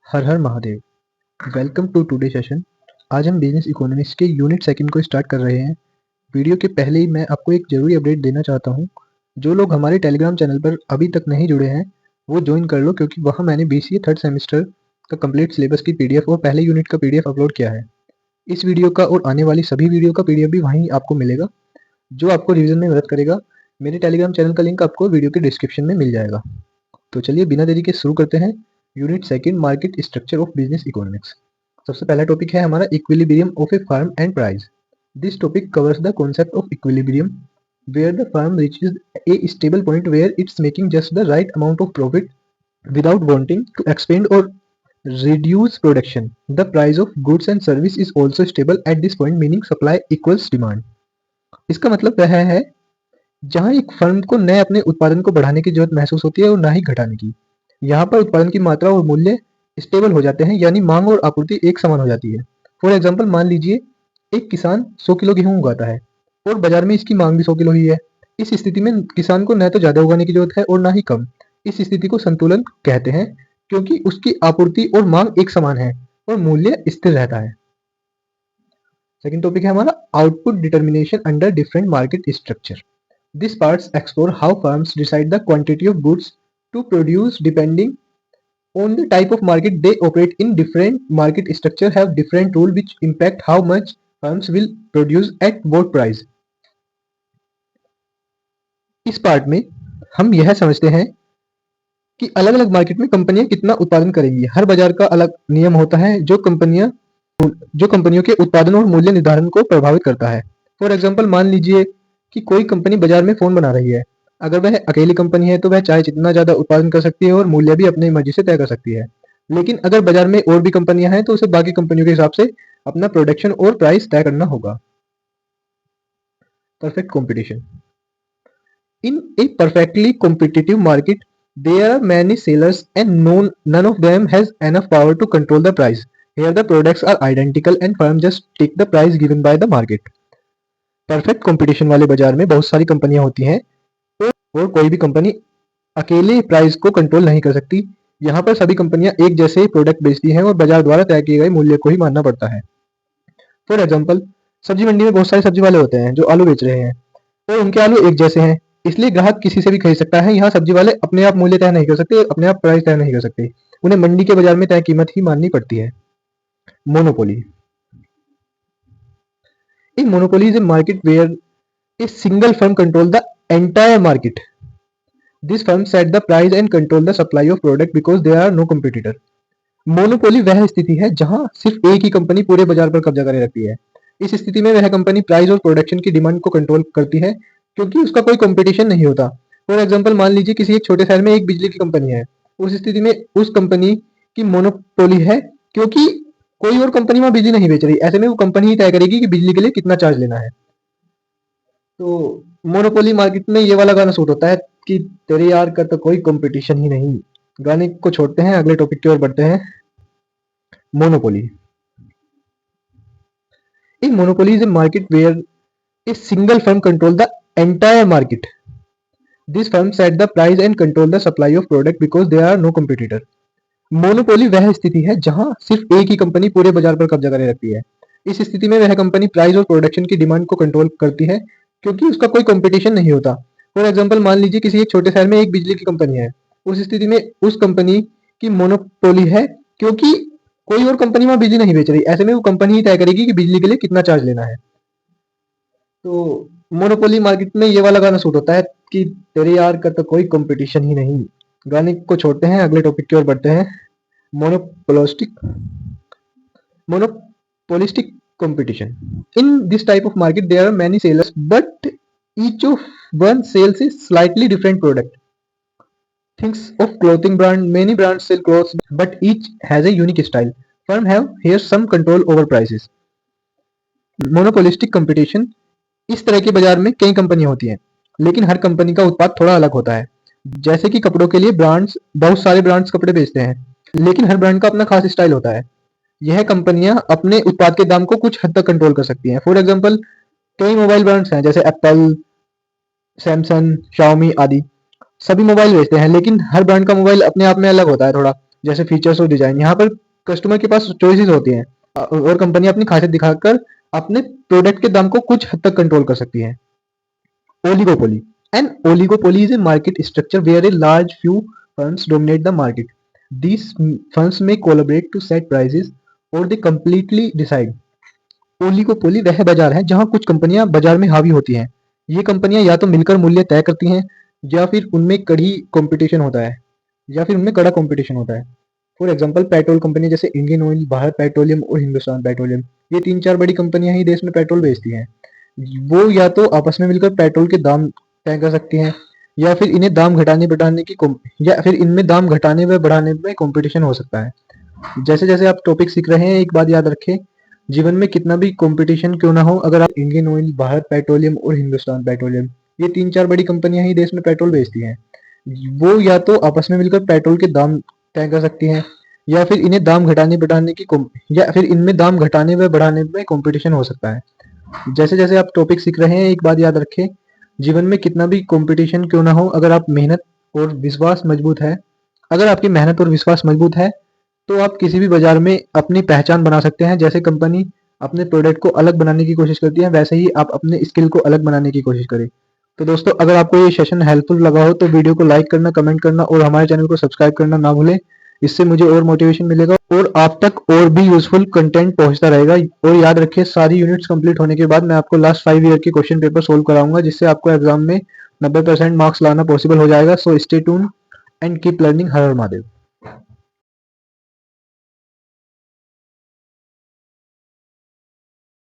हर हर Mahadev. Welcome to today session. आज हम बिजनेस इकोनॉमिक्स के यूनिट सेकंड को स्टार्ट कर रहे हैं। वीडियो के पहले ही मैं आपको एक ज़रूरी अपडेट देना चाहता हूँ। जो लोग हमारे टेलीग्राम चैनल पर अभी तक नहीं जुड़े हैं वो ज्वाइन कर लो, क्योंकि वहाँ मैंने बीसीए थर्ड सेमेस्टर का कंप्लीट सिलेबस की पीडीएफ और पहले यूनिट का पीडीएफ अपलोड किया है। इस वीडियो का और आने वाली सभी वीडियो का पीडीएफ भी वहीं आपको मिलेगा, जो आपको रिवीजन में मदद करेगा। मेरे टेलीग्राम चैनल का लिंक आपको वीडियो के डिस्क्रिप्शन में मिल जाएगा। तो चलिए बिना देरी के शुरू करते हैं unit second, market structure of business economics. सबसे पहला टॉपिक है हमारा equilibrium of A firm and price. This topic covers the concept of equilibrium, where the firm reaches a stable point where it's making just the right amount of profit without wanting to expand or reduce production. The price of goods and service is also stable at this point, meaning supply equals demand. इसका मतलब वह है जहां एक firm को नए अपने उत्पादन को बढ़ाने की जरूरत महसूस होती है और ना ही घटाने की। यहाँ पर उत्पादन की मात्रा और मूल्य स्टेबल हो जाते हैं, यानी मांग और आपूर्ति एक समान हो जाती है। फॉर एग्जाम्पल, मान लीजिए एक किसान 100 किलो गेहूं उगाता है और बाजार में इसकी मांग भी 100 किलो ही है। इस स्थिति में किसान को न तो ज्यादा उगाने की जरूरत है और ना ही कम। इस स्थिति को संतुलन कहते हैं, क्योंकि उसकी आपूर्ति और मांग एक समान है और मूल्य स्थिर रहता है। सेकंड टॉपिक है हमारा output determination under different market structure. These parts explore how firms decide the quantity of goods to produce depending on the type of market they operate in. Different market structure have different rules which impact how much firms will produce at what price. इस part में हम यह समझते हैं कि अलग अलग market में कंपनियां कितना उत्पादन करेंगी। हर बाजार का अलग नियम होता है जो कंपनियों के उत्पादन और मूल्य निर्धारण को प्रभावित करता है। फॉर एग्जाम्पल, मान लीजिए कि कोई कंपनी बाजार में फोन बना रही है। अगर वह अकेली कंपनी है तो वह चाहे जितना ज्यादा उत्पादन कर सकती है और मूल्य भी अपनी मर्जी से तय कर सकती है। लेकिन अगर बाजार में और भी कंपनियां हैं तो उसे बाकी कंपनियों के हिसाब से अपना प्रोडक्शन और प्राइस तय करना होगा। Perfect competition. In a perfectly competitive market, there are many sellers and none of them has enough power to control the price. Here the products are identical and firm just take the price given by the market. Perfect competition वाले बाजार में बहुत सारी कंपनियां होती हैं और कोई भी कंपनी अकेले प्राइस को कंट्रोल नहीं कर सकती। यहाँ पर सभी कंपनियां एक जैसे प्रोडक्ट बेचती हैं और बाजार द्वारा तय किए गए मूल्य को ही मानना पड़ता है। फॉर एग्जाम्पल, सब्जी मंडी में बहुत सारे सब्जी वाले होते हैं जो आलू बेच रहे हैं और उनके आलू एक जैसे हैं, इसलिए ग्राहक किसी से भी खरीद सकता है। यहाँ सब्जी वाले अपने आप मूल्य तय नहीं कर सकते, अपने आप प्राइस तय नहीं कर सकते, उन्हें मंडी के बाजार में तय कीमत ही माननी पड़ती है। Monopoly. A monopoly is a market where a single firm controls the entire market. This firm set the price and control the supply of product because there are no competitor. Monopoly वह स्थिति है जहां सिर्फ एक ही company पूरे बाजार पर कब्जा करे रखती है। इस स्थिति में वह कंपनी प्राइस और प्रोडक्शन की डिमांड को कंट्रोल करती है, क्योंकि उसका कोई कंपटीशन नहीं होता। फॉर एग्जांपल, मान लीजिए किसी एक छोटे शहर में एक बिजली की कंपनी है। उस स्थिति में उस कंपनी की मोनोपोली है, क्योंकि कोई और कंपनी वहां बिजली नहीं बेच रही। ऐसे में वो कंपनी ही तय करेगी कि बिजली के लिए कितना चार्ज लेना है। तो मोनोपोली मार्केट में ये वाला गाना सूट होता है कि तेरे यार का तो कोई कंपटीशन ही नहीं। गाने को छोड़ते हैं, अगले टॉपिक की ओर बढ़ते हैं। Monopoly. A monopoly is a market where a single firm controls the entire market. This firm set the price and control the supply of product because there are no competitor. Monopoly वह स्थिति है जहां सिर्फ एक ही company पूरे बाजार पर कब्जा करे रखती है। इस स्थिति में वह कंपनी प्राइस और प्रोडक्शन की डिमांड को कंट्रोल करती है, क्योंकि उसका कोई कंपटीशन नहीं होता। फॉर एग्जांपल, मान लीजिए किसी एक छोटे शहर में एक बिजली की कंपनी है। उस स्थिति में उस कंपनी की मोनोपोली है, क्योंकि कोई और कंपनी वहां बिजली नहीं बेच रही। ऐसे में वो कंपनी ही तय करेगी कि बिजली के लिए कितना चार्ज लेना है। तो मोनोपोली मार्केट में ये वाला गाना सूट होता है कि तेरे यार का तो कोई कंपटीशन ही नहीं। गाने को छोड़ते हैं, अगले टॉपिक की ओर बढ़ते हैं। Monopolistic monopolistic competition. In this type of market, there are many sellers, but each of one sells a slightly different product. Thinks of clothing brand, many brands sell clothes, but each has a unique style. Firm have here some control over prices. Monopolistic competition, इस तरह के बाजार में कई कंपनियां होती हैं, लेकिन हर कंपनी का उत्पाद थोड़ा अलग होता है। जैसे कि कपड़ों के लिए ब्रांड्स, बहुत सारे ब्रांड्स कपड़े बेचते हैं, लेकिन हर ब्रांड का अपना खास स्टाइल होता है। यह कंपनियां अपने उत्पाद के दाम को कुछ हद तक कंट्रोल कर सकती हैं। फॉर एग्जांपल, कई मोबाइल ब्रांड्स हैं जैसे एप्पल, सैमसंग, शाओमी आदि। सभी मोबाइल बेचते हैं, लेकिन हर ब्रांड का मोबाइल अपने आप में अलग होता है थोड़ा। जैसे फीचर्स और डिजाइन। यहाँ पर कस्टमर के पास चॉइसेस होती हैं और कंपनी अपनी खासियत दिखाकर अपने प्रोडक्ट के दाम को कुछ हद तक कंट्रोल कर सकती है। Oligopoly. An oligopoly is a market structure where a large few firms dominate the market. These firms may collaborate to set prices or they completely decide. Oligopoly वह बाजार है जहां कुछ कंपनियां बाजार में हावी होती हैं। ये कंपनियां या तो मिलकर मूल्य तय करती हैं या फिर उनमें कड़ा कंपटीशन होता है। फॉर एग्जांपल पेट्रोल कंपनी जैसे इंडियन ऑयल, भारत पेट्रोलियम और हिंदुस्तान पेट्रोलियम, ये 3-4 बड़ी कंपनियां ही देश में पेट्रोल बेचती हैं। वो या तो आपस में मिलकर पेट्रोल के दाम तय कर सकती हैं या फिर इन्हें दाम घटाने बढ़ाने की या फिर इनमें दाम घटाने व बढ़ाने में कंपटीशन हो सकता है। जैसे जैसे आप टॉपिक सीख रहे हैं, एक बात याद रखें, जीवन में कितना भी कंपटीशन क्यों ना हो, अगर आप इंडियन ऑयल, भारत पेट्रोलियम और हिंदुस्तान पेट्रोलियम, ये 3-4 बड़ी कंपनियां ही देश में पेट्रोल बेचती हैं। वो या तो आपस में मिलकर पेट्रोल के दाम तय कर सकती हैं या फिर इन्हें दाम घटाने बढ़ाने की या फिर इनमें दाम घटाने व बढ़ाने में कंपटीशन हो सकता है। जैसे जैसे आप टॉपिक सीख रहे हैं, एक बात याद रखें, जीवन में कितना भी कंपटीशन क्यों ना हो, अगर आपकी मेहनत और विश्वास मजबूत है तो आप किसी भी बाजार में अपनी पहचान बना सकते हैं। जैसे कंपनी अपने प्रोडक्ट को अलग बनाने की कोशिश करती है, वैसे ही आप अपने स्किल को अलग बनाने की कोशिश करें। तो दोस्तों, अगर आपको ये सेशन हेल्पफुल लगा हो तो वीडियो को लाइक करना, कमेंट करना और हमारे चैनल को सब्सक्राइब करना ना भूलें। इससे मुझे और मोटिवेशन मिलेगा और आप तक और भी यूजफुल कंटेंट पहुंचता रहेगा। और याद रखिए, सारी यूनिट्स कंप्लीट होने के बाद मैं आपको लास्ट 5 ईयर के क्वेश्चन पेपर सोल्व कराऊंगा, जिससे आपको एग्जाम में 90% मार्क्स लाना पॉसिबल हो जाएगा। So stay tune and keep learning. हर हर महादेव।